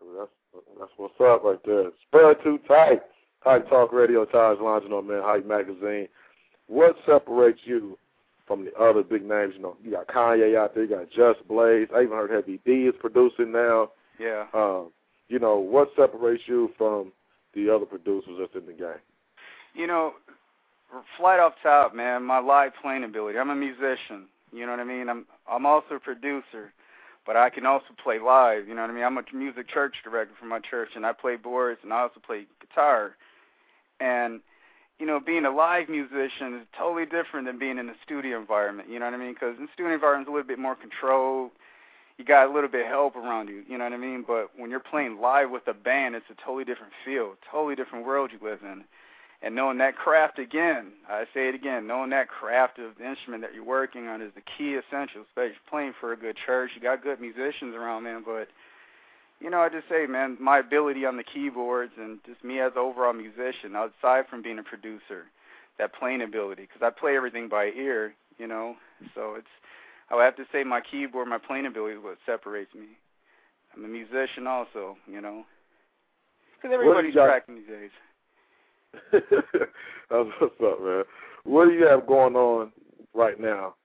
Exactly. That's what's up right there. Spud too tight. Tight Talk Radio, Taj launching on Man Hype Magazine. What separates you from the other big names? You know, you got Kanye out there, you got Just Blaze. I even heard Heavy D is producing now. Yeah. You know, what separates you from the other producers that's in the game? You know, flat off top, man, my live playing ability. I'm a musician. You know what I mean? I'm also a producer, but I can also play live. You know what I mean? I'm a music church director for my church, and I play boards, and I also play guitar. And, you know, being a live musician is totally different than being in a studio environment. You know what I mean? Because in the studio environment, it's a little bit more controlled. You got a little bit of help around you. You know what I mean? But when you're playing live with a band, it's a totally different feel, totally different world you live in. And knowing that craft again, I say it again, knowing that craft of the instrument that you're working on is the key essential, especially playing for a good church. You got good musicians around, man, but, you know, I just say, man, my ability on the keyboards and just me as an overall musician, outside from being a producer, that playing ability, because I play everything by ear, you know, so it's, I would have to say my keyboard, my playing ability is what separates me. I'm a musician also, you know, because everybody's tracking these days. That's what's up, man. What do you have going on right now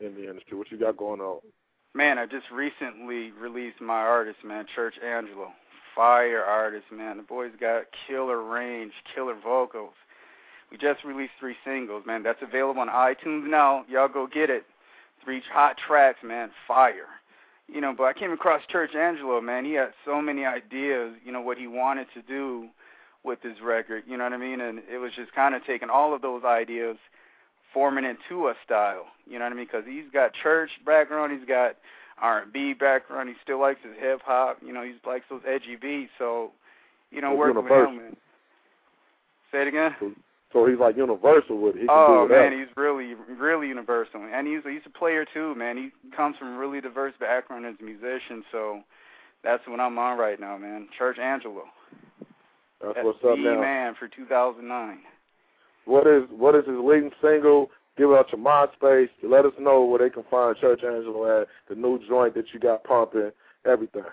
in the industry? What you got going on? Man, I just recently released my artist, man, Church Angelo. Fire artist, man. The boy's got killer range, killer vocals. We just released 3 singles, man. That's available on iTunes now. Y'all go get it. 3 hot tracks, man. Fire. You know, but I came across Church Angelo, man. He had so many ideas, you know, what he wanted to do with his record, you know what I mean? And it was just kind of taking all of those ideas, forming into a style, you know what I mean? Because he's got church background, he's got R&B background, he still likes his hip-hop, you know, he likes those edgy beats, so, you know, working with him, man. Say it again? So he's like universal with it. He can oh, do whatever. Man, he's really, really universal. And he's a player, too, man. He comes from a really diverse background as a musician, so that's what I'm on right now, man. Church Angelo. That's what's up now. Man for 2009. What is his leading single? Give out your MySpace. Let us know where they can find Church Angelo at, the new joint that you got pumping, everything.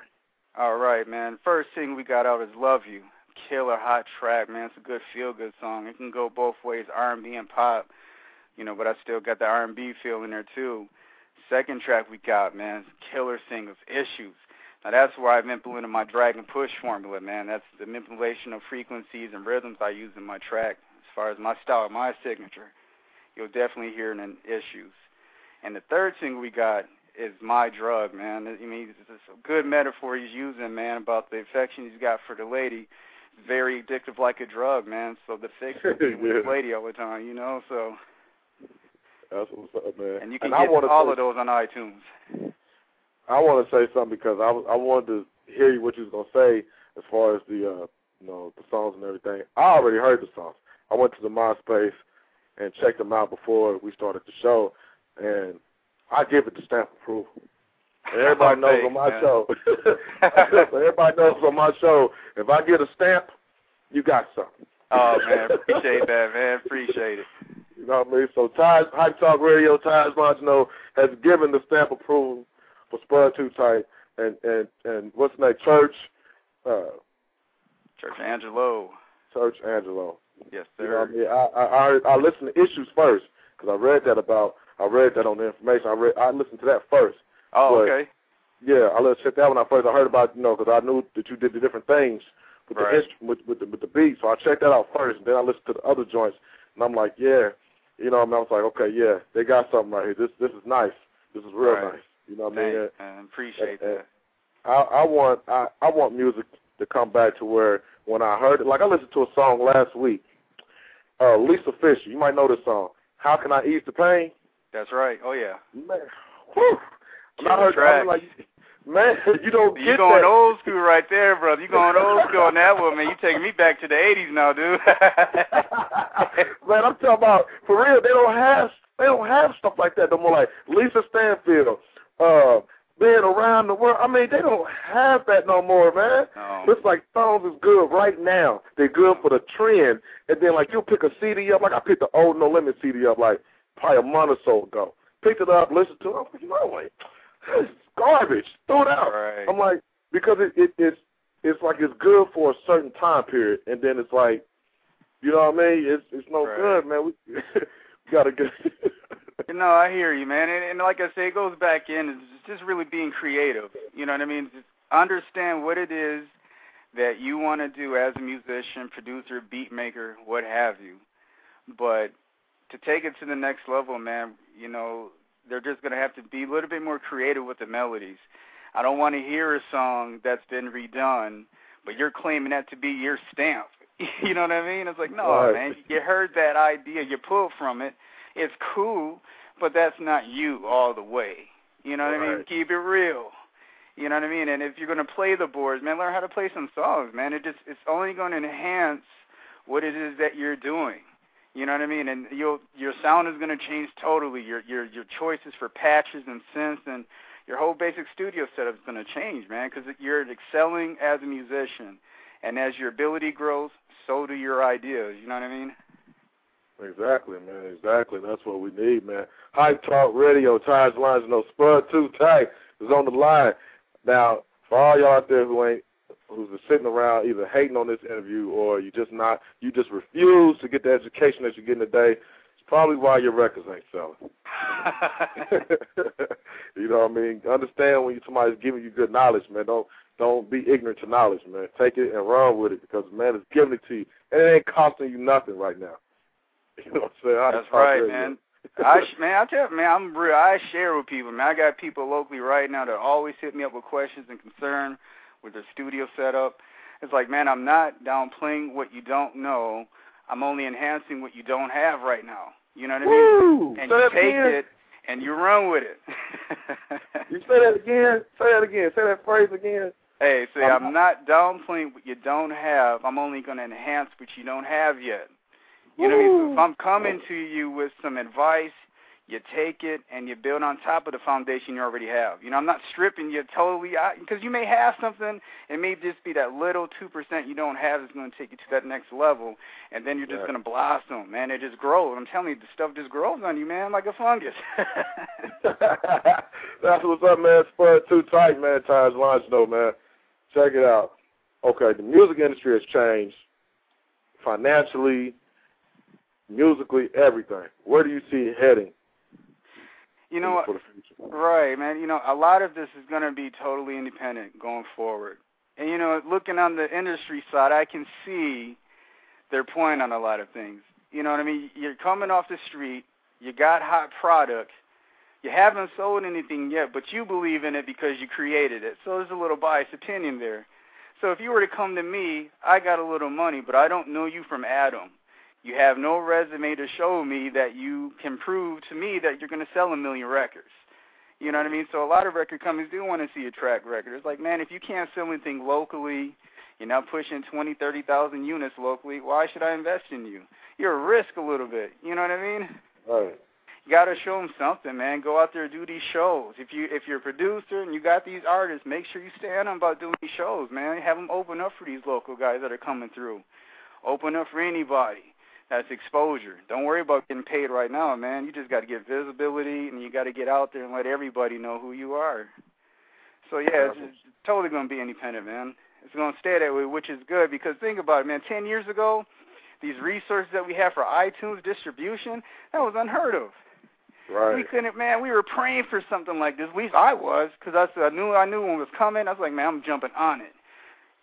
All right, man. First single we got out is Love You. Killer hot track, man. It's a good feel-good song. It can go both ways, R&B and pop, you know, but I still got the R&B feel in there, too. Second track we got, man, killer singles, Issues. Now, that's where I've implemented my drag and push formula, man. That's the manipulation of frequencies and rhythms I use in my track. As far as my style, my signature, you'll definitely hear it in Issues. And the third single we got is My Drug, man. I mean, it's a good metaphor he's using, man, about the affection he's got for the lady. It's very addictive like a drug, man. So the fix is being with the lady all the time, you know, so. That's what's up, man. And you can get all of those on iTunes. I want to say something because I wanted to hear what you was going to say as far as the, you know, the songs and everything. I already heard the songs. I went to the MySpace and checked them out before we started the show, and I give it the stamp of approval. Everybody knows on my show. Everybody knows on my show, if I get a stamp, you got something. Oh, man, appreciate that, man. Appreciate it. You know what I mean? So Hype Talk Radio, Taj Martino has given the stamp of approval for Spud Too Tight, and what's the name? Church Angelo. Church Angelo. Yes, sir. You know what I mean? I listened to Issues first because I read that on the information. I listened to that first. Oh, okay. Yeah, I let check that one out first. I heard about, you know, because I knew that you did the different things with with the beat. So I checked that out first, and then I listened to the other joints, and I'm like, yeah, you know, I was like, okay, yeah, they got something right here. This is nice. This is real nice. You know what I mean? I appreciate that. I want music to come back to where when I heard it, like I listened to a song last week, Lisa Fisher. You might know this song. How Can I Ease the Pain? That's right. Oh yeah. Man, whew. I heard that, I'm like, man, you don't get that. You going old school right there, brother. You going old school on that one, man. You taking me back to the 80s now, dude. Man, I'm talking about, for real, they don't have stuff like that no more. Like Lisa Stanfield, being around the world. I mean, they don't have that no more, man. No. It's like songs is good right now. They're good for the trend. And then, like, you'll pick a CD up. Like, I picked the old No Limit CD up, like, probably a month or so ago. Picked it up, listened to it. You know, like, it's garbage. Throw it out. Right. I'm like, because it's it's like it's good for a certain time period, and then it's like, you know what I mean? It's no good, man. We gotta get. No, I hear you, man. And like I say, it goes back in. It's just really being creative. You know what I mean? Just understand what it is that you want to do as a musician, producer, beat maker, what have you. But to take it to the next level, man, you know, they're just going to have to be a little bit more creative with the melodies. I don't want to hear a song that's been redone, but you're claiming that to be your stamp. You know what I mean? It's like, no, man, you heard that idea, you pulled from it. It's cool, but that's not you all the way. You know what I mean? Keep it real. You know what I mean? And if you're going to play the boards, man, learn how to play some songs, man. It's only going to enhance what it is that you're doing. You know what I mean? And your sound is going to change totally. Your choices for patches and synths and your whole basic studio setup is going to change, man, because you're excelling as a musician. And as your ability grows, so do your ideas. You know what I mean? Exactly, man. Exactly. That's what we need, man. Hype Talk Radio, Tires, Lines, no Spud Too Tight is on the line. Now, for all y'all out there who's just sitting around either hating on this interview or you just refuse to get the education that you're getting today, it's probably why your records ain't selling. You know what I mean? Understand when somebody's giving you good knowledge, man. Don't be ignorant to knowledge, man. Take it and run with it because, man, it's giving it to you. And it ain't costing you nothing right now. You know what I'm saying? That's right, man. I tell you, man, I'm real. I share with people, man. I got people locally right now that always hit me up with questions and concern with their studio setup. It's like, man, I'm not downplaying what you don't know. I'm only enhancing what you don't have right now. You know what I mean? And you take it and you run with it. You say that again? Say that again. Say that phrase again. Hey, say I'm not downplaying what you don't have. I'm only going to enhance what you don't have yet. You know what I mean? So if I'm coming to you with some advice, you take it and you build on top of the foundation you already have. You know, I'm not stripping you totally out because you may have something. It may just be that little 2% you don't have that's going to take you to that next level, and then you're just going to blossom, man. It just grows. I'm telling you, the stuff just grows on you, man, like a fungus. That's what's up, man. Spud Too Tight, man. Times Lunch, though, man. Check it out. Okay, the music industry has changed financially, musically, everything. Where do you see it heading? You know what? Right, man. You know, a lot of this is going to be totally independent going forward. And, you know, looking on the industry side, I can see their point on a lot of things. You know what I mean? You're coming off the street. You got hot product. You haven't sold anything yet, but you believe in it because you created it. So there's a little biased opinion there. So if you were to come to me, I got a little money, but I don't know you from Adam. You have no resume to show me that you can prove to me that you're going to sell 1 million records. You know what I mean? So a lot of record companies do want to see a track record. It's like, man, if you can't sell anything locally, you're not pushing 20, 30,000 units locally, why should I invest in you? You're a risk a little bit. You know what I mean? Right. You got to show them something, man. Go out there and do these shows. If you're a producer and you got these artists, make sure you stay on them about doing these shows, man. Have them open up for these local guys that are coming through. Open up for anybody. That's exposure. Don't worry about getting paid right now, man. You just got to get visibility, and you got to get out there and let everybody know who you are. So, yeah, it's totally going to be independent, man. It's going to stay that way, which is good, because think about it, man. 10 years ago, these resources that we have for iTunes distribution, that was unheard of. Right. We couldn't, man. We were praying for something like this. At least I was, because I knew when it was coming. I was like, man, I'm jumping on it.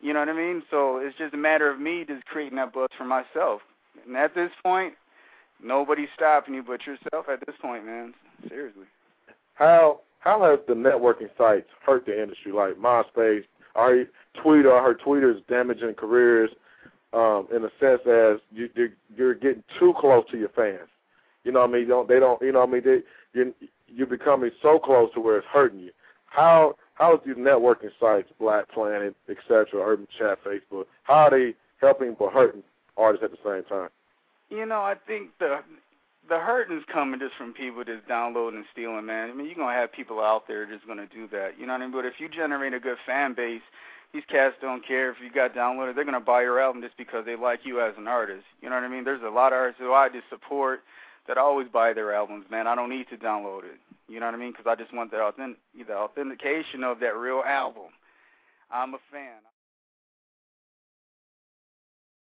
You know what I mean? So it's just a matter of me just creating that buzz for myself. And at this point, nobody's stopping you but yourself at this point, man. Seriously. How have the networking sites hurt the industry, like MySpace? I heard Twitter is damaging careers in a sense as you're getting too close to your fans. You know what I mean? You know what I mean? You're becoming so close to where it's hurting you. How is these networking sites, Black Planet, etc., Urban Chat, Facebook, how are they helping but hurting artists at the same time? You know, I think the hurting's coming just from people just downloading and stealing, man. I mean, you're going to have people out there just going to do that. You know what I mean? But if you generate a good fan base, these cats don't care if you got downloaded. They're going to buy your album just because they like you as an artist. You know what I mean? There's a lot of artists who I just support that always buy their albums, man. I don't need to download it. You know what I mean? Because I just want the authentication of that real album. I'm a fan.